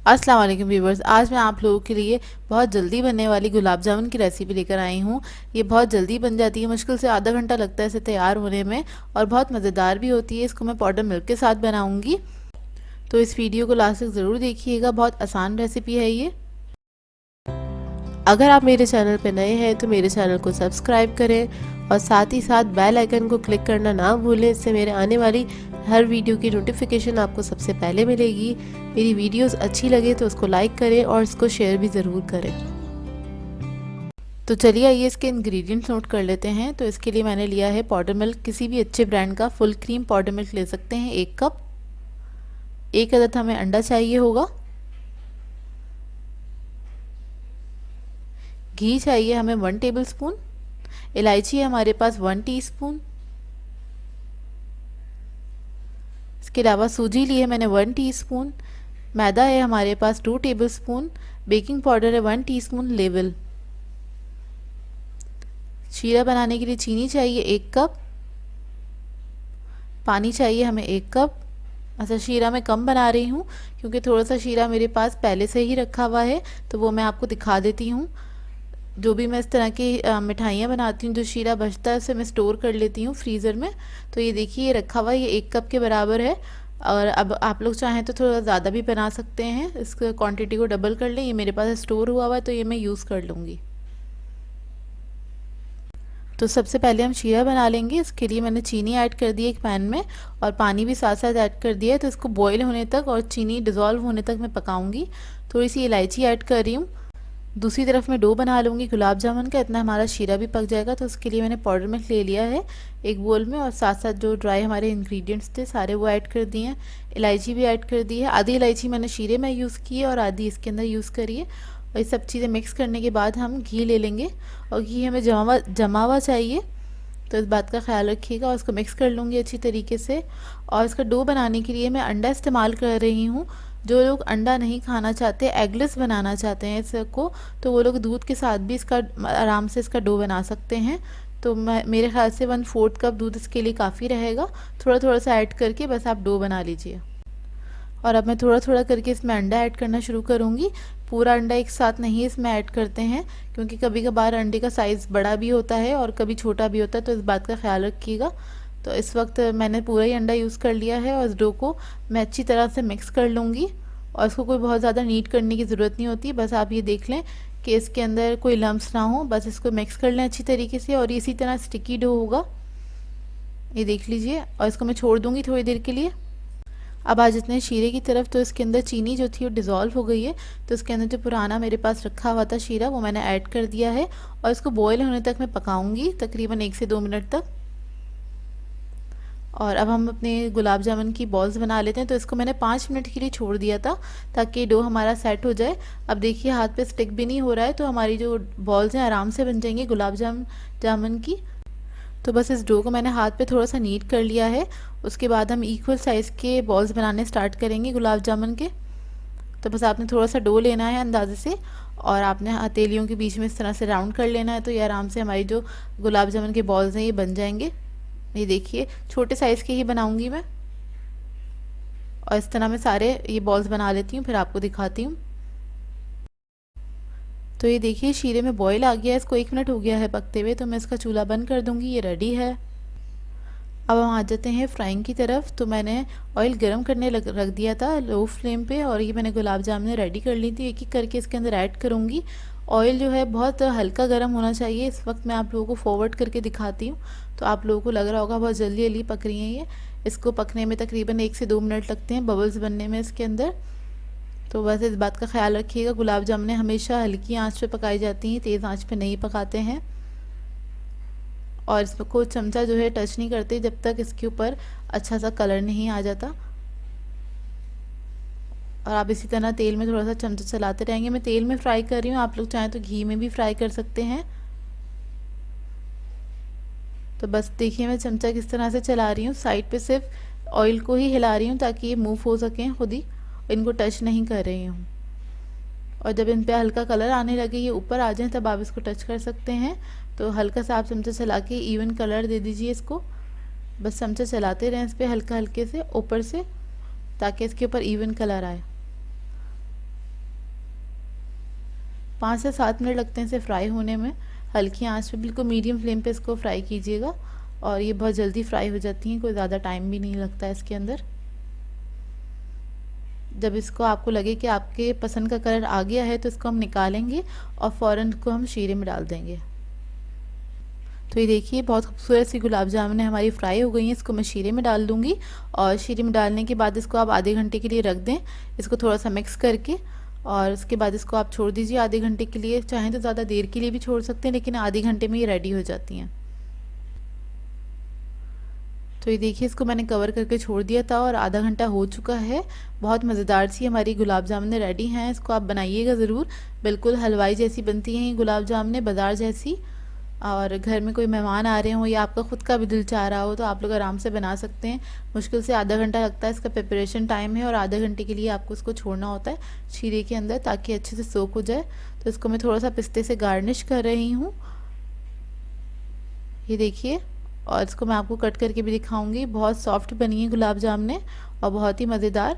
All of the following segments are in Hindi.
अस्सलाम वालेकुम व्यूवर्स। आज मैं आप लोगों के लिए बहुत जल्दी बनने वाली गुलाब जामुन की रेसिपी लेकर आई हूँ। ये बहुत जल्दी बन जाती है, मुश्किल से आधा घंटा लगता है इसे तैयार होने में और बहुत मज़ेदार भी होती है। इसको मैं पाउडर मिल्क के साथ बनाऊँगी, तो इस वीडियो को लास्ट तक ज़रूर देखिएगा। बहुत आसान रेसिपी है ये। अगर आप मेरे चैनल पर नए हैं तो मेरे चैनल को सब्सक्राइब करें और साथ ही साथ बेल आइकन को क्लिक करना ना भूलें। इससे मेरे आने वाली हर वीडियो की नोटिफिकेशन आपको सबसे पहले मिलेगी। मेरी वीडियोस अच्छी लगे तो उसको लाइक करें और इसको शेयर भी ज़रूर करें। तो चलिए आइए इसके इंग्रेडिएंट्स नोट कर लेते हैं। तो इसके लिए मैंने लिया है पाउडर मिल्क, किसी भी अच्छे ब्रांड का फुल क्रीम पाउडर मिल्क ले सकते हैं 1 कप। 1 अदद हमें अंडा चाहिए होगा। घी चाहिए हमें 1 टेबलस्पून। इलायची है हमारे पास 1 टीस्पून। इसके अलावा सूजी ली है मैंने 1 टीस्पून। मैदा है हमारे पास 2 टेबलस्पून। बेकिंग पाउडर है 1 टीस्पून लेवल। शीरा बनाने के लिए चीनी चाहिए 1 कप। पानी चाहिए हमें 1 कप। अच्छा, शीरा मैं कम बना रही हूँ क्योंकि थोड़ा सा शीरा मेरे पास पहले से ही रखा हुआ है, तो वो मैं आपको दिखा देती हूँ। जो भी मैं इस तरह की मिठाइयाँ बनाती हूँ, जो शीरा बचता है उसे मैं स्टोर कर लेती हूँ फ्रीज़र में। तो ये देखिए ये रखा हुआ है, ये 1 कप के बराबर है। और अब आप लोग चाहें तो थोड़ा ज़्यादा भी बना सकते हैं, इस क्वांटिटी को डबल कर लें। ये मेरे पास स्टोर हुआ हुआ है तो ये मैं यूज़ कर लूँगी। तो सबसे पहले हम शीरा बना लेंगे। इसके लिए मैंने चीनी ऐड कर दी एक पैन में और पानी भी साथ साथ ऐड कर दिया है। तो इसको बॉईल होने तक और चीनी डिज़ोल्व होने तक मैं पकाऊंगी। थोड़ी सी इलायची ऐड कर रही हूँ। दूसरी तरफ मैं डो बना लूँगी गुलाब जामुन का, इतना हमारा शीरा भी पक जाएगा। तो उसके लिए मैंने पाउडर मिल्क ले लिया है एक बोल में और साथ साथ जो ड्राई हमारे इंग्रेडिएंट्स थे सारे वो ऐड कर दिए हैं। इलायची भी ऐड कर दी है। आधी इलायची मैंने शीरे में यूज़ की है और आधी इसके अंदर यूज़ करी है। और ये सब चीज़ें मिक्स करने के बाद हम घी ले लेंगे और घी हमें जमा हुआ चाहिए, तो इस बात का ख्याल रखिएगा। और इसको मिक्स कर लूँगी अच्छी तरीके से। और इसका डो बनाने के लिए मैं अंडा इस्तेमाल कर रही हूँ। जो लोग अंडा नहीं खाना चाहते, एगलेस बनाना चाहते हैं इसको, तो वो लोग दूध के साथ भी इसका आराम से इसका डो बना सकते हैं। तो मैं मेरे ख्याल से 1/4 कप दूध इसके लिए काफ़ी रहेगा। थोड़ा थोड़ा सा ऐड करके बस आप डो बना लीजिए। और अब मैं थोड़ा थोड़ा करके इसमें अंडा ऐड करना शुरू करूँगी। पूरा अंडा एक साथ नहीं इसमें ऐड करते हैं क्योंकि कभी कभार अंडे का साइज़ बड़ा भी होता है और कभी छोटा भी होता है, तो इस बात का ख्याल रखिएगा। तो इस वक्त मैंने पूरा ही अंडा यूज़ कर लिया है और इस डो को मैं अच्छी तरह से मिक्स कर लूँगी। और इसको कोई बहुत ज़्यादा नीट करने की ज़रूरत नहीं होती, बस आप ये देख लें कि इसके अंदर कोई लम्स ना हो। बस इसको मिक्स कर लें अच्छी तरीके से और इसी तरह स्टिकी डो होगा, ये देख लीजिए। और इसको मैं छोड़ दूँगी थोड़ी देर के लिए। अब आ जाते हैं शीरे की तरफ। तो इसके अंदर चीनी जो थी वो डिज़ोल्व हो गई है। तो इसके अंदर जो पुराना मेरे पास रखा हुआ था शीरा वो मैंने ऐड कर दिया है और इसको बॉयल होने तक मैं पकाऊंगी, तकरीबन 1 से 2 मिनट तक। और अब हम अपने गुलाब जामुन की बॉल्स बना लेते हैं। तो इसको मैंने 5 मिनट के लिए छोड़ दिया था ताकि डो हमारा सेट हो जाए। अब देखिए हाथ पे स्टिक भी नहीं हो रहा है, तो हमारी जो बॉल्स हैं आराम से बन जाएंगी गुलाब जामुन की। तो बस इस डो को मैंने हाथ पे थोड़ा सा नीट कर लिया है। उसके बाद हम इक्वल साइज़ के बॉल्स बनाने स्टार्ट करेंगे गुलाब जामुन के। तो बस आपने थोड़ा सा डो लेना है अंदाजे से और आपने हथेलियों के बीच में इस तरह से राउंड कर लेना है। तो ये आराम से हमारी जो गुलाब जामुन के बॉल्स हैं ये बन जाएंगे। ये देखिए छोटे साइज़ के ही बनाऊंगी मैं और इस तरह मैं सारे ये बॉल्स बना लेती हूँ, फिर आपको दिखाती हूँ। तो ये देखिए शीरे में बॉयल आ गया है, इसको 1 मिनट हो गया है पकते हुए। तो मैं इसका चूल्हा बंद कर दूँगी, ये रेडी है। अब हम आ जाते हैं फ्राइंग की तरफ। तो मैंने ऑयल गरम करने रख दिया था लो फ्लेम पे और ये मैंने गुलाब जामुन रेडी कर ली थी। एक एक करके इसके अंदर ऐड करूँगी। ऑयल जो है बहुत हल्का गर्म होना चाहिए। इस वक्त मैं आप लोगों को फॉरवर्ड करके दिखाती हूँ, तो आप लोगों को लग रहा होगा बहुत जल्दी जल्दी पक रही हैं ये। इसको पकने में तकरीबन 1 से 2 मिनट लगते हैं, बबल्स बनने में इसके अंदर। तो बस इस बात का ख्याल रखिएगा, गुलाब जामुन हमेशा हल्की आंच पे पकाई जाती हैं, तेज़ आंच पे नहीं पकाते हैं। और इसको चमचा जो है टच नहीं करते जब तक इसके ऊपर अच्छा सा कलर नहीं आ जाता। और आप इसी तरह तेल में थोड़ा सा चमचा चलाते रहेंगे। मैं तेल में फ्राई कर रही हूँ, आप लोग चाहें तो घी में भी फ्राई कर सकते हैं। तो बस देखिए मैं चमचा किस तरह से चला रही हूँ, साइड पे सिर्फ ऑयल को ही हिला रही हूँ ताकि ये मूव हो सकें खुद ही, इनको टच नहीं कर रही हूँ। और जब इन पे हल्का कलर आने लगे, ये ऊपर आ जाए, तब आप इसको टच कर सकते हैं। तो हल्का सा आप चमचा चला के इवन कलर दे दीजिए इसको। बस चमचा चलाते रहें इस पर हल्का हल्के से ऊपर से, ताकि इसके ऊपर इवन कलर आए। 5 से 7 मिनट लगते हैं इसे फ्राई होने में। हल्की आंच पे बिल्कुल मीडियम फ्लेम पे इसको फ्राई कीजिएगा और ये बहुत जल्दी फ्राई हो जाती हैं, कोई ज़्यादा टाइम भी नहीं लगता है इसके अंदर। जब इसको आपको लगे कि आपके पसंद का कलर आ गया है तो इसको हम निकालेंगे और फ़ौरन को हम शीरे में डाल देंगे। तो ये देखिए बहुत खूबसूरत सी गुलाब जामुन हमारी फ्राई हो गई हैं। इसको मैं शीरे में डाल दूँगी और शीरे में डालने के बाद इसको आप आधे घंटे के लिए रख दें, इसको थोड़ा सा मिक्स करके। और उसके बाद इसको आप छोड़ दीजिए आधे घंटे के लिए, चाहें तो ज़्यादा देर के लिए भी छोड़ सकते हैं, लेकिन आधे घंटे में ये रेडी हो जाती हैं। तो ये देखिए इसको मैंने कवर करके छोड़ दिया था और आधा घंटा हो चुका है। बहुत मज़ेदार सी हमारी गुलाब जामुन रेडी हैं। इसको आप बनाइएगा ज़रूर, बिल्कुल हलवाई जैसी बनती हैं ये गुलाब जामुन, बाज़ार जैसी। और घर में कोई मेहमान आ रहे हों या आपका ख़ुद का भी दिल चाह रहा हो तो आप लोग आराम से बना सकते हैं। मुश्किल से आधा घंटा लगता है इसका प्रिपरेशन टाइम है और आधे घंटे के लिए आपको इसको छोड़ना होता है शीरे के अंदर ताकि अच्छे से सोक हो जाए। तो इसको मैं थोड़ा सा पिस्ते से गार्निश कर रही हूँ, ये देखिए। और इसको मैं आपको कट करके भी दिखाऊंगी। बहुत सॉफ्ट बनी है गुलाब जामुन और बहुत ही मज़ेदार,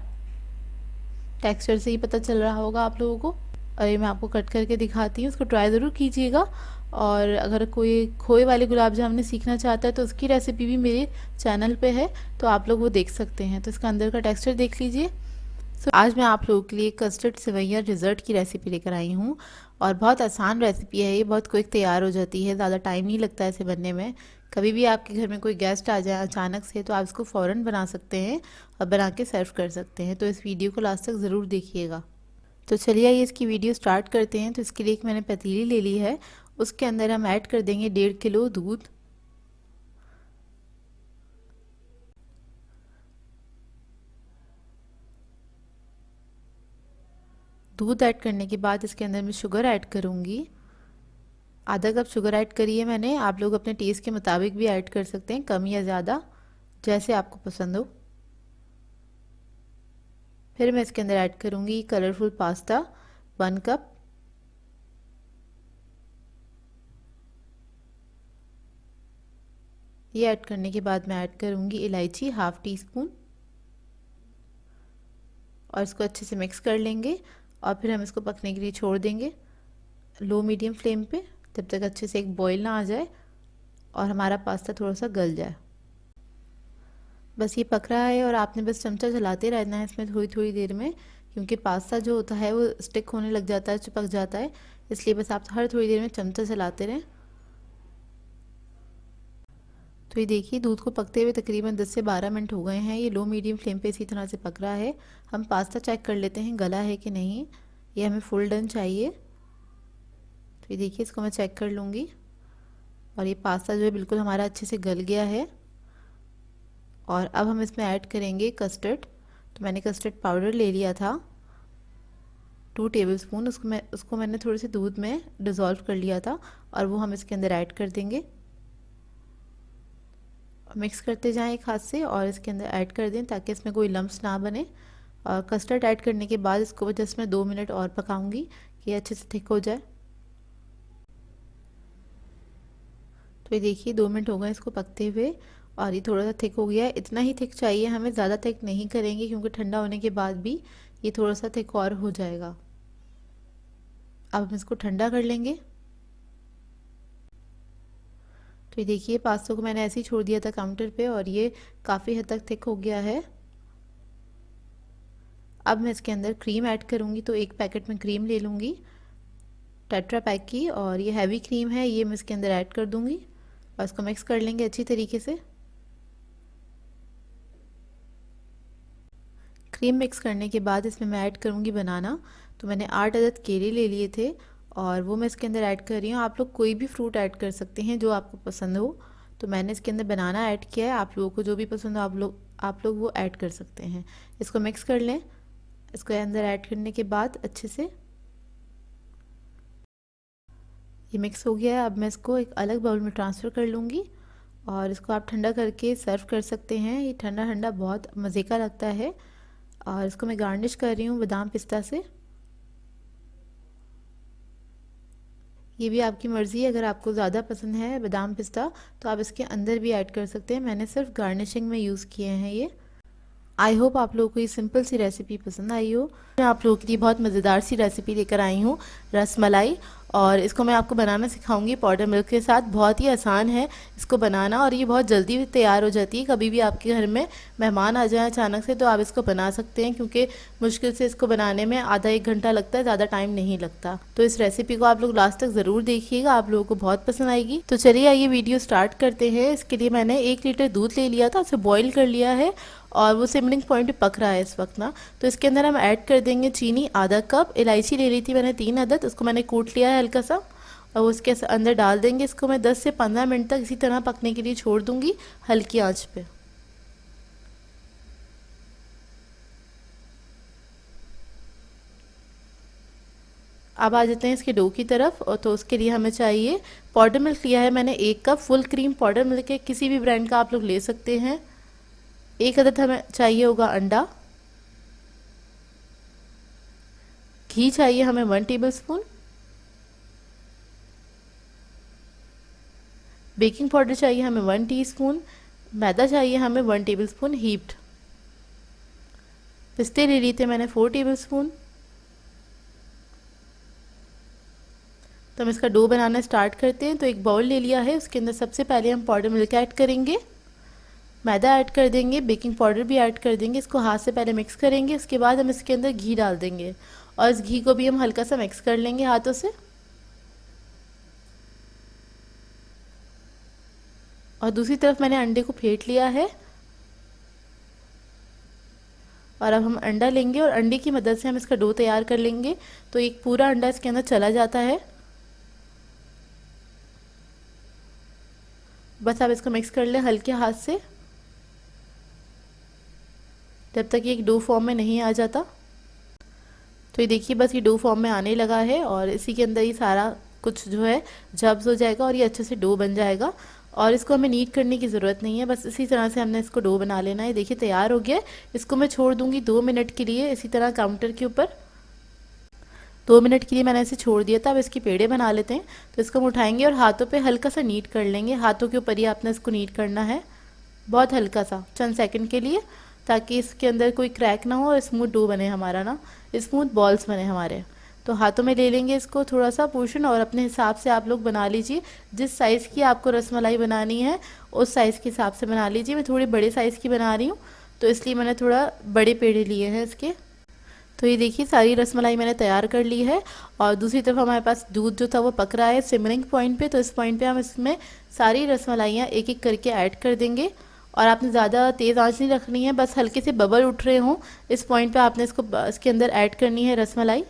टेक्सचर से ही पता चल रहा होगा आप लोगों को। और ये मैं आपको कट करके दिखाती हूँ, इसको ट्राई ज़रूर कीजिएगा। और अगर कोई खोए वाले गुलाब जामुन सीखना चाहता है तो उसकी रेसिपी भी मेरे चैनल पे है, तो आप लोग वो देख सकते हैं। तो इसका अंदर का टेक्सचर देख लीजिए। आज मैं आप लोगों के लिए कस्टर्ड सेवैया डिज़र्ट की रेसिपी लेकर आई हूँ और बहुत आसान रेसिपी है ये, बहुत क्विक तैयार हो जाती है, ज़्यादा टाइम नहीं लगता है इसे बनने में। कभी भी आपके घर में कोई गेस्ट आ जाए अचानक से तो आप इसको फ़ौरन बना सकते हैं और बना के सर्व कर सकते हैं। तो इस वीडियो को लास्ट तक ज़रूर देखिएगा। तो चलिए आइए इसकी वीडियो स्टार्ट करते हैं। तो इसके लिए एक मैंने पतीली ले ली है, उसके अंदर हम ऐड कर देंगे 1.5 किलो दूध। दूध ऐड करने के बाद इसके अंदर मैं शुगर ऐड करूँगी। आधा कप शुगर ऐड करिए मैंने, आप लोग अपने टेस्ट के मुताबिक भी ऐड कर सकते हैं, कम या ज़्यादा जैसे आपको पसंद हो। फिर मैं इसके अंदर ऐड करूँगी कलरफुल पास्ता 1 कप। ये ऐड करने के बाद मैं ऐड करूँगी इलायची 1/2 टीस्पून और इसको अच्छे से मिक्स कर लेंगे। और फिर हम इसको पकने के लिए छोड़ देंगे लो मीडियम फ्लेम पे, जब तक अच्छे से एक बॉईल ना आ जाए और हमारा पास्ता थोड़ा सा गल जाए। बस ये पक रहा है और आपने बस चमचा चलाते रहना है इसमें थोड़ी थोड़ी देर में, क्योंकि पास्ता जो होता है वो स्टिक होने लग जाता है, चिपक जाता है, इसलिए बस आप हर थोड़ी देर में चमचा चलाते रहें। तो ये देखिए दूध को पकते हुए तकरीबन 10 से 12 मिनट हो गए हैं। ये लो मीडियम फ्लेम पे इसी तरह से पक रहा है। हम पास्ता चेक कर लेते हैं गला है कि नहीं, ये हमें फुल डन चाहिए। तो ये देखिए इसको मैं चेक कर लूँगी और ये पास्ता जो है बिल्कुल हमारा अच्छे से गल गया है। और अब हम इसमें ऐड करेंगे कस्टर्ड। तो मैंने कस्टर्ड पाउडर ले लिया था 2 टेबलस्पून, उसको मैंने थोड़े से दूध में डिज़ोल्व कर लिया था और वो हम इसके अंदर ऐड कर देंगे। मिक्स करते जाएं एक हाथ से और इसके अंदर ऐड कर दें ताकि इसमें कोई लम्प्स ना बने। और कस्टर्ड ऐड करने के बाद इसको जस्ट मैं 2 मिनट और पकाऊंगी कि अच्छे से थिक हो जाए। तो ये देखिए 2 मिनट हो गए इसको पकते हुए और ये थोड़ा सा थिक हो गया है। इतना ही थिक चाहिए हमें, ज़्यादा थिक नहीं करेंगे क्योंकि ठंडा होने के बाद भी ये थोड़ा सा थिक और हो जाएगा। अब हम इसको ठंडा कर लेंगे। तो ये देखिए पास्ता को मैंने ऐसे ही छोड़ दिया था काउंटर पे और ये काफ़ी हद तक थिक हो गया है। अब मैं इसके अंदर क्रीम ऐड करूँगी, तो एक पैकेट में क्रीम ले लूँगी टेट्रा पैक की और ये हैवी क्रीम है, ये मैं इसके अंदर ऐड कर दूँगी और इसको मिक्स कर लेंगे अच्छी तरीके से। क्रीम मिक्स करने के बाद इसमें मैं ऐड करूँगी बनाना। तो मैंने 8 अदद केले ले लिए थे और वो मैं इसके अंदर ऐड कर रही हूँ। आप लोग कोई भी फ्रूट ऐड कर सकते हैं जो आपको पसंद हो। तो मैंने इसके अंदर बनाना ऐड किया है, आप लोगों को जो भी पसंद हो आप लोग वो ऐड कर सकते हैं। इसको मिक्स कर लें। इसको अंदर ऐड करने के बाद अच्छे से ये मिक्स हो गया है। अब मैं इसको एक अलग बाउल में ट्रांसफ़र कर लूँगी और इसको आप ठंडा करके सर्व कर सकते हैं। ये ठंडा ठंडा बहुत मज़े का लगता है। और इसको मैं गार्निश कर रही हूँ बादाम पिस्ता से। ये भी आपकी मर्ज़ी है, अगर आपको ज़्यादा पसंद है बादाम पिस्ता तो आप इसके अंदर भी ऐड कर सकते हैं। मैंने सिर्फ गार्निशिंग में यूज़ किए हैं ये। आई होप आप लोगों को ये सिंपल सी रेसिपी पसंद आई हो। मैं आप लोगों के लिए बहुत मज़ेदार सी रेसिपी लेकर आई हूँ, रस मलाई। और इसको मैं आपको बनाना सिखाऊंगी पाउडर मिल्क के साथ। बहुत ही आसान है इसको बनाना और ये बहुत जल्दी भी तैयार हो जाती है। कभी भी आपके घर में मेहमान आ जाए अचानक से तो आप इसको बना सकते हैं, क्योंकि मुश्किल से इसको बनाने में आधा 1 घंटा लगता है, ज़्यादा टाइम नहीं लगता। तो इस रेसिपी को आप लोग लास्ट तक ज़रूर देखिएगा, आप लोगों को बहुत पसंद आएगी। तो चलिए आइए वीडियो स्टार्ट करते हैं। इसके लिए मैंने 1 लीटर दूध ले लिया था, उसे बॉईल कर लिया है और वो सिमलिंग पॉइंट पे पक रहा है इस वक्त ना। तो इसके अंदर हम ऐड कर देंगे चीनी आधा कप। इलायची ले ली थी मैंने 3 अदद, उसको मैंने कूट लिया है हल्का सा और उसके अंदर डाल देंगे। इसको मैं 10 से 15 मिनट तक इसी तरह पकने के लिए छोड़ दूंगी हल्की आंच पे। अब आ जाते हैं इसके डो की तरफ। और तो उसके लिए हमें चाहिए पाउडर मिल्क लिया है मैंने 1 cup. Full cream powder milk है, किसी भी ब्रांड का आप लोग ले सकते हैं। 1 अदद हमें चाहिए होगा अंडा। घी चाहिए हमें 1 टेबलस्पून। बेकिंग पाउडर चाहिए हमें 1 टीस्पून। मैदा चाहिए हमें 1 टेबलस्पून हीप्ड। पिस्ते ले लिए थे मैंने 4 टेबलस्पून। तो हम इसका डो बनाना स्टार्ट करते हैं। तो एक बाउल ले लिया है, उसके अंदर सबसे पहले हम पाउडर मिल्क ऐड करेंगे, मैदा ऐड कर देंगे, बेकिंग पाउडर भी ऐड कर देंगे। इसको हाथ से पहले मिक्स करेंगे, उसके बाद हम इसके अंदर घी डाल देंगे और इस घी को भी हम हल्का सा मिक्स कर लेंगे हाथों से। और दूसरी तरफ मैंने अंडे को फेंट लिया है और अब हम अंडा लेंगे और अंडे की मदद से हम इसका डो तैयार कर लेंगे। तो एक पूरा अंडा इसके अंदर चला जाता है। बस आप इसको मिक्स कर लें हल्के हाथ से, जब तक ये एक डो फॉर्म में नहीं आ जाता। तो ये देखिए बस ये डो फॉर्म में आने लगा है और इसी के अंदर ही सारा कुछ जो है जब्स हो जाएगा और ये अच्छे से डो बन जाएगा। और इसको हमें नीट करने की ज़रूरत नहीं है, बस इसी तरह से हमने इसको डो बना लेना है। देखिए तैयार हो गया है। इसको मैं छोड़ दूंगी 2 मिनट के लिए इसी तरह काउंटर के ऊपर। 2 मिनट के लिए मैंने इसे छोड़ दिया था। अब इसकी पेड़े बना लेते हैं। तो इसको हम उठाएंगे और हाथों पे हल्का सा नीट कर लेंगे। हाथों के ऊपर ही आपने इसको नीट करना है, बहुत हल्का सा, चंद सेकंड के लिए, ताकि इसके अंदर कोई क्रैक ना हो और स्मूथ डो बने हमारा ना, स्मूथ बॉल्स बने हमारे। तो हाथों में ले लेंगे इसको थोड़ा सा पोर्शन और अपने हिसाब से आप लोग बना लीजिए। जिस साइज़ की आपको रसमलाई बनानी है उस साइज़ के हिसाब से बना लीजिए। मैं थोड़ी बड़े साइज़ की बना रही हूँ तो इसलिए मैंने थोड़ा बड़े पेड़े लिए हैं इसके। तो ये देखिए सारी रसमलाई मैंने तैयार कर ली है और दूसरी तरफ हमारे पास दूध जो था वो पक रहा है सिमरिंग पॉइंट पे। तो इस पॉइंट पे हम इसमें सारी रसमलाइयाँ एक एक करके ऐड कर देंगे और आपने ज़्यादा तेज़ आंच नहीं रखनी है, बस हल्के से बबल उठ रहे हों इस पॉइंट पे आपने इसको इसके अंदर ऐड करनी है रसमलाई।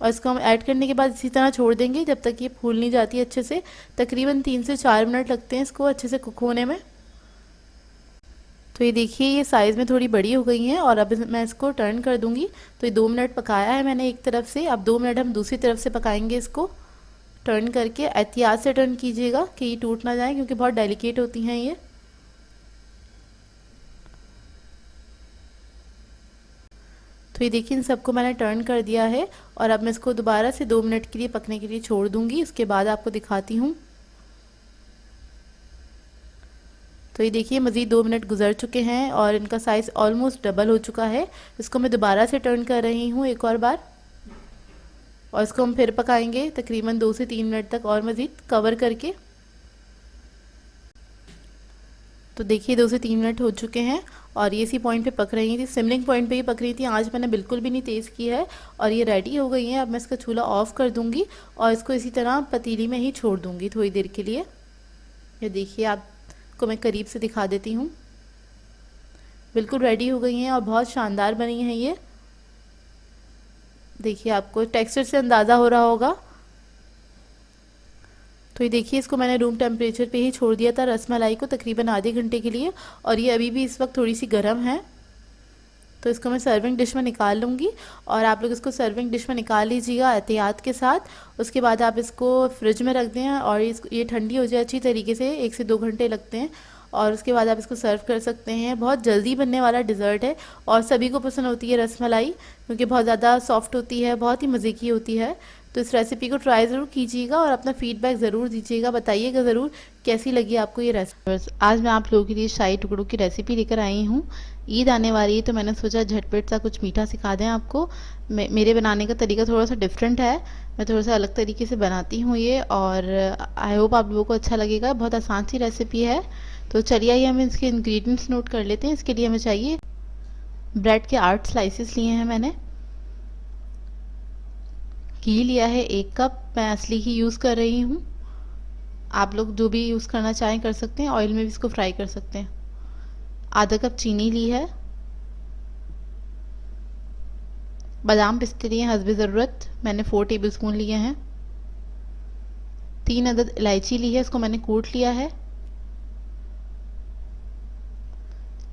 और इसको हम ऐड करने के बाद इसी तरह छोड़ देंगे जब तक ये फूल नहीं जाती अच्छे से। तकरीबन 3 से 4 मिनट लगते हैं इसको अच्छे से कुक होने में। तो ये देखिए ये साइज़ में थोड़ी बड़ी हो गई हैं और अब मैं इसको टर्न कर दूंगी। तो ये 2 मिनट पकाया है मैंने एक तरफ से, अब 2 मिनट हम दूसरी तरफ से पकाएंगे इसको। टर्न करके एहतियात से टर्न कीजिएगा कि ये टूट ना जाए, क्योंकि बहुत डेलिकेट होती हैं ये। तो ये देखिए इन सबको मैंने टर्न कर दिया है और अब मैं इसको दोबारा से 2 मिनट के लिए पकने के लिए छोड़ दूंगी। उसके बाद आपको दिखाती हूँ। तो ये देखिए मज़ीद 2 मिनट गुजर चुके हैं और इनका साइज़ ऑलमोस्ट डबल हो चुका है। इसको मैं दोबारा से टर्न कर रही हूँ एक और बार और इसको हम फिर पकाएंगे तकरीबन 2 से 3 मिनट तक और मज़ीद कवर करके। तो देखिए 2 से 3 मिनट हो चुके हैं और ये इसी पॉइंट पे पक रही थी, सिमलिंग पॉइंट पे ही पक रही थी। आज मैंने बिल्कुल भी नहीं तेज़ की है और ये रेडी हो गई हैं। अब मैं इसका चूल्हा ऑफ़ कर दूंगी और इसको इसी तरह पतीली में ही छोड़ दूंगी थोड़ी देर के लिए। ये देखिए आपको मैं करीब से दिखा देती हूँ, बिल्कुल रेडी हो गई हैं और बहुत शानदार बनी हैं ये। देखिए आपको टेक्सचर से अंदाज़ा हो रहा होगा। तो ये देखिए इसको मैंने रूम टेम्परेचर पे ही छोड़ दिया था रसमलाई को तकरीबन आधे घंटे के लिए और ये अभी भी इस वक्त थोड़ी सी गर्म है। तो इसको मैं सर्विंग डिश में निकाल लूँगी और आप लोग इसको सर्विंग डिश में निकाल लीजिएगा एहतियात के साथ। उसके बाद आप इसको फ्रिज में रख दें और ये ठंडी हो जाए अच्छी तरीके से, 1 से 2 घंटे लगते हैं और उसके बाद आप इसको सर्व कर सकते हैं। बहुत जल्दी बनने वाला डिज़र्ट है और सभी को पसंद होती है रसमलाई, क्योंकि बहुत ज़्यादा सॉफ्ट होती है, बहुत ही मज़े की होती है। तो इस रेसिपी को ट्राई ज़रूर कीजिएगा और अपना फीडबैक ज़रूर दीजिएगा, बताइएगा ज़रूर कैसी लगी आपको ये रेसिपी। आज मैं आप लोगों के लिए शाही टुकड़ों की रेसिपी लेकर आई हूँ। ईद आने वाली है तो मैंने सोचा झटपट सा कुछ मीठा सिखा दें आपको। मेरे बनाने का तरीका थोड़ा सा डिफरेंट है, मैं थोड़ा सा अलग तरीके से बनाती हूँ ये, और आई होप आप लोगों को अच्छा लगेगा। बहुत आसान सी रेसिपी है। तो चलिए आइए हम इसके इंग्रेडिएंट्स नोट कर लेते हैं। इसके लिए हमें चाहिए ब्रेड के 8 स्लाइसेस लिए हैं मैंने। घी लिया है 1 कप, मैं असली घी यूज़ कर रही हूँ। आप लोग जो भी यूज़ करना चाहें कर सकते हैं, ऑयल में भी इसको फ्राई कर सकते हैं। आधा कप चीनी ली है। बादाम पिस्ते लिए हस्बे ज़रूरत, मैंने 4 टेबलस्पून लिए हैं। 3 अदद इलायची ली है, इसको मैंने कूट लिया है।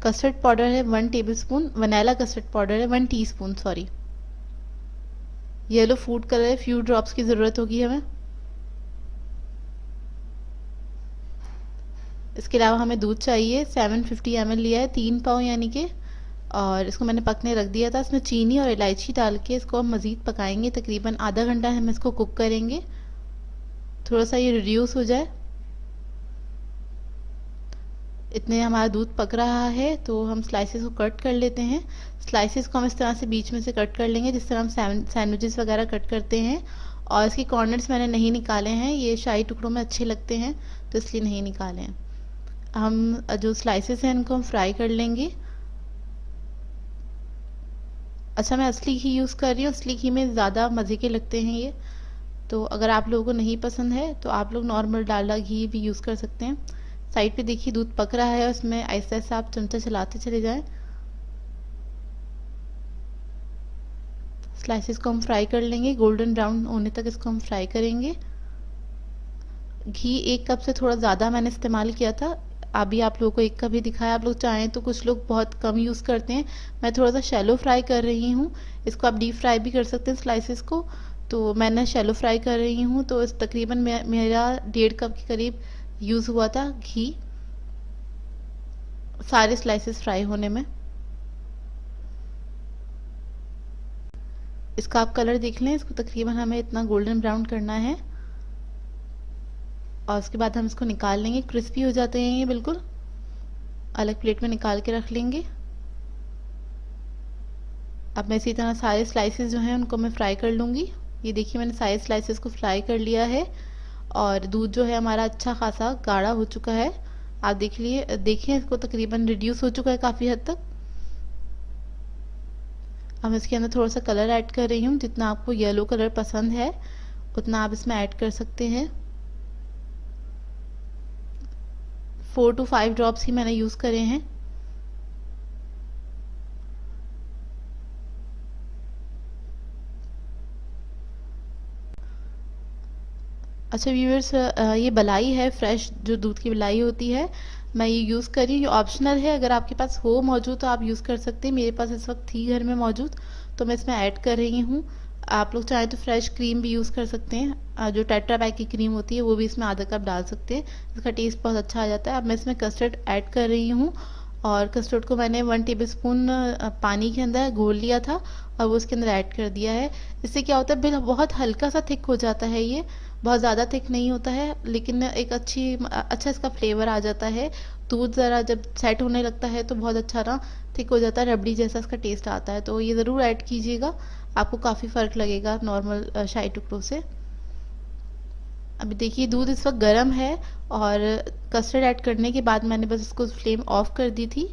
कस्टर्ड पाउडर है 1 टेबलस्पून, वनीला कस्टर्ड पाउडर है 1 teaspoon sorry. Yellow food colour है, फ्यू ड्रॉप्स की ज़रूरत होगी हमें। इसके अलावा हमें दूध चाहिए, 750 ml लिया है, 3 पाव यानी कि, और इसको मैंने पकने रख दिया था। इसमें चीनी और इलायची डाल के इसको हम मज़ीद पकाएंगे, तकरीबन आधा घंटा हम इसको कुक करेंगे, थोड़ा सा ये रिड्यूस हो जाए। इतने हमारा दूध पक रहा है तो हम स्लाइसेस को कट कर लेते हैं। स्लाइसेस को हम इस तरह से बीच में से कट कर लेंगे, जिस तरह हम सैंडविचेस वगैरह कट करते हैं। और इसके कॉर्नर्स मैंने नहीं निकाले हैं, ये शाही टुकड़ों में अच्छे लगते हैं तो इसलिए नहीं निकाले हैं। हम जो स्लाइसेस हैं इनको हम फ्राई कर लेंगे। अच्छा, मैं असली घी यूज़ कर रही हूँ, असली घी में ज़्यादा मज़े के लगते हैं ये। तो अगर आप लोगों को नहीं पसंद है तो आप लोग नॉर्मल डालडा घी भी यूज़ कर सकते हैं। साइड पे देखिए दूध पक रहा है, उसमें ऐसे ऐसे आप चमचा चलाते चले जाएं। स्लाइसेस को हम फ्राई कर लेंगे, गोल्डन ब्राउन होने तक इसको हम फ्राई करेंगे। घी 1 कप से थोड़ा ज़्यादा मैंने इस्तेमाल किया था, अभी आप लोगों को 1 कप ही दिखाया। आप लोग चाहें तो कुछ लोग बहुत कम यूज़ करते हैं, मैं थोड़ा सा शैलो फ्राई कर रही हूँ। इसको आप डीप फ्राई भी कर सकते हैं स्लाइसेस को, तो मैंने शैलो फ्राई कर रही हूँ। तो इस तकरीबन मेरा 1.5 कप के करीब यूज़ हुआ था घी सारे स्लाइसेस फ्राई होने में। इसका आप कलर देख लें, इसको तकरीबन हमें इतना गोल्डन ब्राउन करना है, और उसके बाद हम इसको निकाल लेंगे। क्रिस्पी हो जाते हैं ये बिल्कुल, अलग प्लेट में निकाल के रख लेंगे। अब मैं इसी तरह सारे स्लाइसेस जो हैं उनको मैं फ्राई कर लूँगी। ये देखिए मैंने सारे स्लाइसेस को फ्राई कर लिया है, और दूध जो है हमारा अच्छा खासा गाढ़ा हो चुका है। आप देखिए इसको तकरीबन रिड्यूस हो चुका है काफ़ी हद तक। अब इसके अंदर थोड़ा सा कलर ऐड कर रही हूँ, जितना आपको येलो कलर पसंद है उतना आप इसमें ऐड कर सकते हैं। 4 to 5 ड्रॉप्स ही मैंने यूज़ करे हैं। अच्छा व्यूअर्स, ये मलाई है, फ्रेश जो दूध की मलाई होती है, मैं ये यूज़ कर रही हूँ। ऑप्शनल है, अगर आपके पास हो मौजूद तो आप यूज़ कर सकते हैं। मेरे पास इस वक्त थी घर में मौजूद तो मैं इसमें ऐड कर रही हूँ। आप लोग चाहें तो फ्रेश क्रीम भी यूज़ कर सकते हैं, जो टेट्रा पैक की क्रीम होती है वो भी इसमें आधा कप डाल सकते हैं, इसका टेस्ट बहुत अच्छा आ जाता है। अब मैं इसमें कस्टर्ड ऐड कर रही हूँ, और कस्टर्ड को मैंने 1 टेबलस्पून पानी के अंदर घोल लिया था और वो उसके अंदर ऐड कर दिया है। इससे क्या होता है, बिल बहुत हल्का सा थिक हो जाता है, ये बहुत ज़्यादा थिक नहीं होता है, लेकिन एक अच्छा इसका फ्लेवर आ जाता है। दूध ज़रा जब सेट होने लगता है तो बहुत अच्छा ना थिक हो जाता है, रबड़ी जैसा इसका टेस्ट आता है। तो ये ज़रूर ऐड कीजिएगा, आपको काफ़ी फ़र्क लगेगा नॉर्मल शाही टुकड़ों से। अभी देखिए दूध इस वक्त गर्म है, और कस्टर्ड ऐड करने के बाद मैंने बस इसको फ्लेम ऑफ कर दी थी।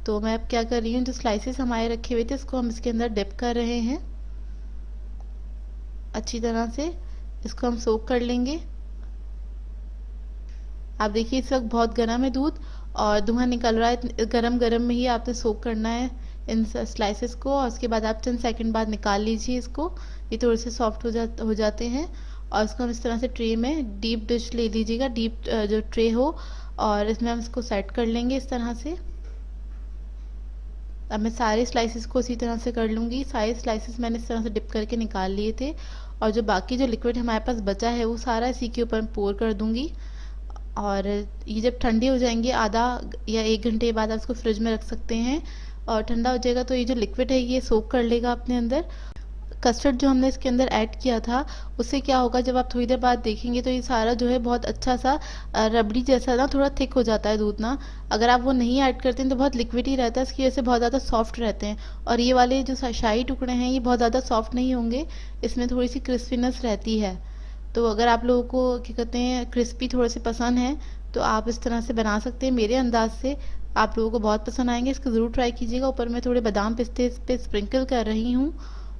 तो मैं अब क्या कर रही हूँ, जो स्लाइसेस हमारे रखे हुए थे इसको हम इसके अंदर डिप कर रहे हैं। अच्छी तरह से इसको हम सोक कर लेंगे। आप देखिए इस वक्त बहुत गर्म है दूध, और धुआं निकल रहा है। गरम गरम में ही आपने सोक करना है इन स्लाइसेस को, और उसके बाद आप 10 सेकंड बाद निकाल लीजिए इसको। ये थोड़े से सॉफ्ट हो जाते हैं, और इसको हम इस तरह से ट्रे में डीप डिश ले लीजिएगा, डीप जो ट्रे हो, और इसमें हम इसको सेट कर लेंगे इस तरह से। अब मैं सारे स्लाइसेस को इसी तरह से कर लूँगी। सारे स्लाइसेस मैंने इस तरह से डिप करके निकाल लिए थे, और जो बाकी जो लिक्विड हमारे पास बचा है वो सारा इसी के ऊपर पोर कर दूँगी। और ये जब ठंडी हो जाएंगी, आधा या 1 घंटे बाद आप इसको फ्रिज में रख सकते हैं, और ठंडा हो जाएगा तो ये जो लिक्विड है ये सोक कर लेगा अपने अंदर। कस्टर्ड जो हमने इसके अंदर ऐड किया था, उससे क्या होगा, जब आप थोड़ी देर बाद देखेंगे तो ये सारा जो है बहुत अच्छा सा रबड़ी जैसा ना थोड़ा थिक हो जाता है दूध ना। अगर आप वो नहीं ऐड करते हैं तो बहुत लिक्विड ही रहता है, इसकी वजह से बहुत ज़्यादा सॉफ्ट रहते हैं। और ये वाले जो शाही टुकड़े हैं ये बहुत ज़्यादा सॉफ्ट नहीं होंगे, इसमें थोड़ी सी क्रिस्पीनेस रहती है। तो अगर आप लोगों को क्या कहते हैं क्रिस्पी थोड़े से पसंद है तो आप इस तरह से बना सकते हैं। मेरे अंदाज से आप लोगों को बहुत पसंद आएंगे, इसको ज़रूर ट्राई कीजिएगा। ऊपर मैं थोड़े बादाम पिस्ते इस पे स्प्रिंकल कर रही हूँ।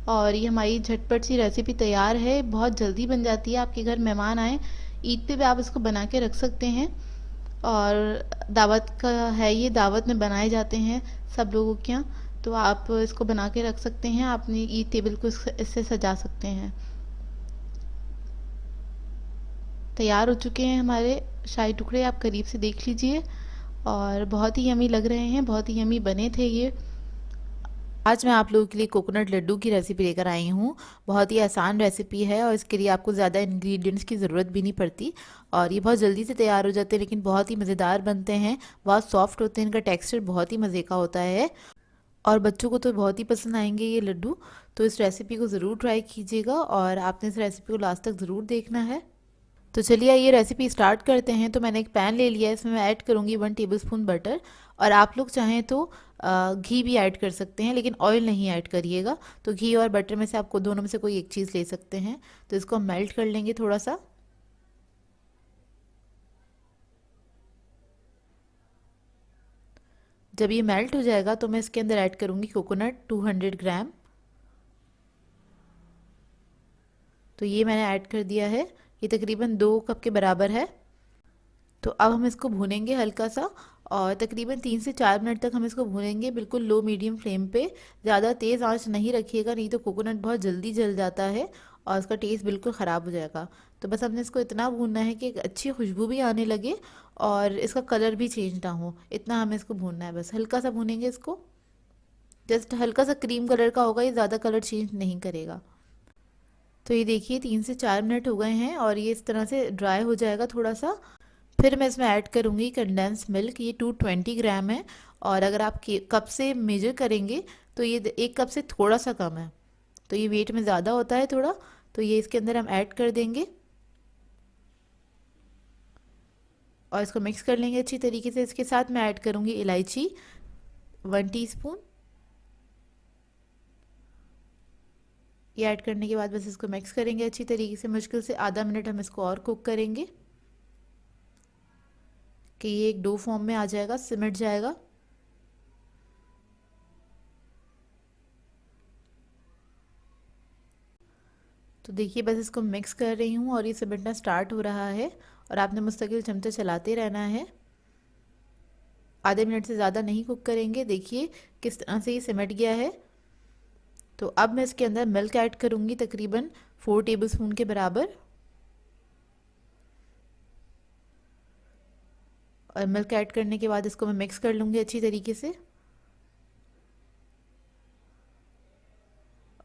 और ये हमारी झटपट सी रेसिपी तैयार है, बहुत जल्दी बन जाती है। आपके घर मेहमान आए, ईद पे भी आप इसको बना के रख सकते हैं। और दावत का है, ये दावत में बनाए जाते हैं सब लोगों के यहाँ, तो आप इसको बना के रख सकते हैं, अपनी ईद टेबल को इससे सजा सकते हैं। तैयार हो चुके हैं हमारे शाही टुकड़े, आप करीब से देख लीजिए और बहुत ही यमी लग रहे हैं, बहुत ही यमी बने थे ये। आज मैं आप लोगों के लिए कोकोनट लड्डू की रेसिपी लेकर आई हूँ। बहुत ही आसान रेसिपी है और इसके लिए आपको ज़्यादा इंग्रेडिएंट्स की ज़रूरत भी नहीं पड़ती और ये बहुत जल्दी से तैयार हो जाते हैं, लेकिन बहुत ही मज़ेदार बनते हैं, बहुत सॉफ्ट होते हैं, इनका टेक्सचर बहुत ही मज़े का होता है और बच्चों को तो बहुत ही पसंद आएंगे ये लड्डू। तो इस रेसिपी को ज़रूर ट्राई कीजिएगा और आपने इस रेसिपी को लास्ट तक ज़रूर देखना है। तो चलिए ये रेसिपी स्टार्ट करते हैं। तो मैंने एक पैन ले लिया है, इसमें मैं ऐड करूँगी 1 टेबलस्पून बटर और आप लोग चाहें तो घी भी ऐड कर सकते हैं, लेकिन ऑयल नहीं ऐड करिएगा। तो घी और बटर में से आपको दोनों में से कोई एक चीज़ ले सकते हैं। तो इसको हम मेल्ट कर लेंगे थोड़ा सा। जब ये मेल्ट हो जाएगा तो मैं इसके अंदर ऐड करूँगी कोकोनट 200 ग्राम। तो ये मैंने ऐड कर दिया है, ये तकरीबन 2 कप के बराबर है। तो अब हम इसको भूनेंगे हल्का सा और तकरीबन 3 से 4 मिनट तक हम इसको भूनेंगे, बिल्कुल लो मीडियम फ्लेम पे। ज़्यादा तेज़ आंच नहीं रखिएगा, नहीं तो कोकोनट बहुत जल्दी जल जाता है और उसका टेस्ट बिल्कुल ख़राब हो जाएगा। तो बस हमने इसको इतना भूनना है कि एक अच्छी खुशबू भी आने लगे और इसका कलर भी चेंज ना हो, इतना हमें इसको भूनना है। बस हल्का सा भूनेंगे इसको, जस्ट हल्का सा क्रीम कलर का होगा, ये ज़्यादा कलर चेंज नहीं करेगा। तो ये देखिए 3 से 4 मिनट हो गए हैं और ये इस तरह से ड्राई हो जाएगा थोड़ा सा। फिर मैं इसमें ऐड करूँगी कंडेंस मिल्क, ये 220 ग्राम है और अगर आप कप से मेजर करेंगे तो ये 1 कप से थोड़ा सा कम है, तो ये वेट में ज़्यादा होता है थोड़ा। तो ये इसके अंदर हम ऐड कर देंगे और इसको मिक्स कर लेंगे अच्छी तरीके से। इसके साथ मैं ऐड करूँगी इलायची 1 टीस्पून। ये ऐड करने के बाद बस इसको मिक्स करेंगे अच्छी तरीके से। मुश्किल से आधा मिनट हम इसको और कुक करेंगे कि ये एक डो फॉर्म में आ जाएगा, सिमट जाएगा। तो देखिए बस इसको मिक्स कर रही हूँ और ये सिमटना स्टार्ट हो रहा है और आपने मुस्तकिल चमचा चलाते रहना है। आधे मिनट से ज़्यादा नहीं कुक करेंगे। देखिए किस तरह से ये सिमट गया है। तो अब मैं इसके अंदर मिल्क ऐड करूँगी तकरीबन 4 टेबलस्पून के बराबर और मिल्क ऐड करने के बाद इसको मैं मिक्स कर लूँगी अच्छी तरीके से।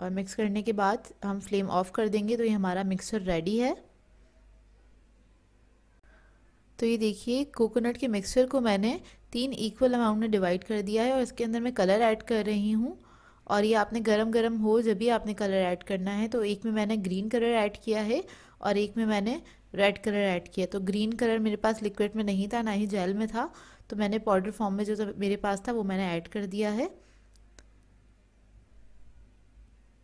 और मिक्स करने के बाद हम फ्लेम ऑफ कर देंगे। तो ये हमारा मिक्सचर रेडी है। तो ये देखिए कोकोनट के मिक्सचर को मैंने 3 इक्वल अमाउंट में डिवाइड कर दिया है और इसके अंदर मैं कलर ऐड कर रही हूँ। और ये आपने गरम गरम हो जब भी आपने कलर ऐड करना है। तो एक में मैंने ग्रीन कलर ऐड किया है और एक में मैंने रेड कलर ऐड किया। तो ग्रीन कलर मेरे पास लिक्विड में नहीं था, ना ही जेल में था, तो मैंने पाउडर फॉर्म में जो मेरे पास था वो मैंने ऐड कर दिया है।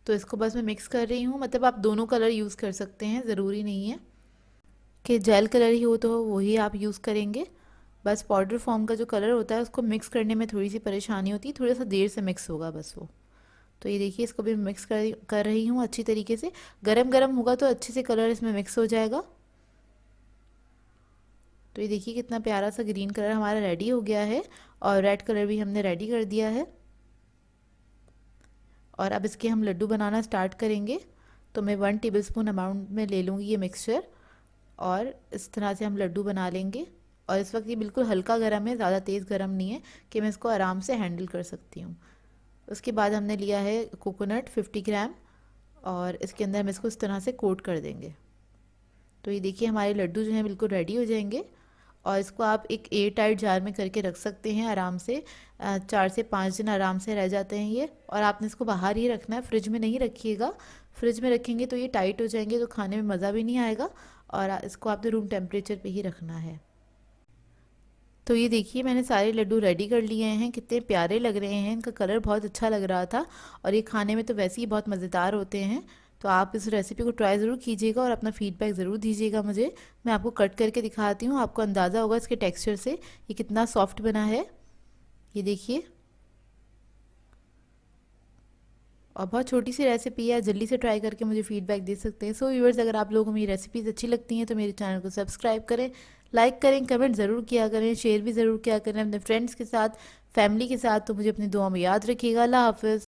तो इसको बस मैं मिक्स कर रही हूँ, मतलब आप दोनों कलर यूज़ कर सकते हैं, ज़रूरी नहीं है कि जेल कलर ही हो तो वही आप यूज़ करेंगे। बस पाउडर फॉर्म का जो कलर होता है उसको मिक्स करने में थोड़ी सी परेशानी होती है, थोड़ा सा देर से मिक्स होगा बस वो। तो ये देखिए इसको भी मिक्स कर रही हूँ अच्छी तरीके से। गरम गरम होगा तो अच्छे से कलर इसमें मिक्स हो जाएगा। तो ये देखिए कितना प्यारा सा ग्रीन कलर हमारा रेडी हो गया है और रेड कलर भी हमने रेडी कर दिया है। और अब इसके हम लड्डू बनाना स्टार्ट करेंगे। तो मैं 1 टेबलस्पून अमाउंट में ले लूँगी ये मिक्सचर और इस तरह से हम लड्डू बना लेंगे। और इस वक्त ये बिल्कुल हल्का गर्म है, ज़्यादा तेज़ गर्म नहीं है कि मैं इसको आराम से हैंडल कर सकती हूँ। उसके बाद हमने लिया है कोकोनट 50 ग्राम और इसके अंदर हम इसको इस तरह से कोट कर देंगे। तो ये देखिए हमारे लड्डू जो हैं बिल्कुल रेडी हो जाएंगे और इसको आप एक एयर टाइट जार में करके रख सकते हैं आराम से। 4 से 5 दिन आराम से रह जाते हैं ये। और आपने इसको बाहर ही रखना है, फ्रिज में नहीं रखिएगा। फ्रिज में रखेंगे तो ये टाइट हो जाएंगे, तो खाने में मज़ा भी नहीं आएगा। और इसको आपने रूम टेम्परेचर पे ही रखना है। तो ये देखिए मैंने सारे लड्डू रेडी कर लिए हैं, कितने प्यारे लग रहे हैं, इनका कलर बहुत अच्छा लग रहा था। और ये खाने में तो वैसे ही बहुत मज़ेदार होते हैं। तो आप इस रेसिपी को ट्राई ज़रूर कीजिएगा और अपना फीडबैक ज़रूर दीजिएगा मुझे। मैं आपको कट करके दिखाती हूँ, आपको अंदाज़ा होगा इसके टेक्सचर से ये कितना सॉफ्ट बना है। ये देखिए, और बहुत छोटी सी रेसिपी है, जल्दी से ट्राई करके मुझे फीडबैक दे सकते हैं। सो व्यूअर्स, अगर आप लोगों को मेरी रेसिपीज़ अच्छी लगती हैं तो मेरे चैनल को सब्सक्राइब करें, लाइक करें, कमेंट ज़रूर किया करें, शेयर भी ज़रूर किया करें अपने फ्रेंड्स के साथ, फैमिली के साथ। तो मुझे अपनी दुआ में याद रखिएगा। अल्लाह हाफ़िज़।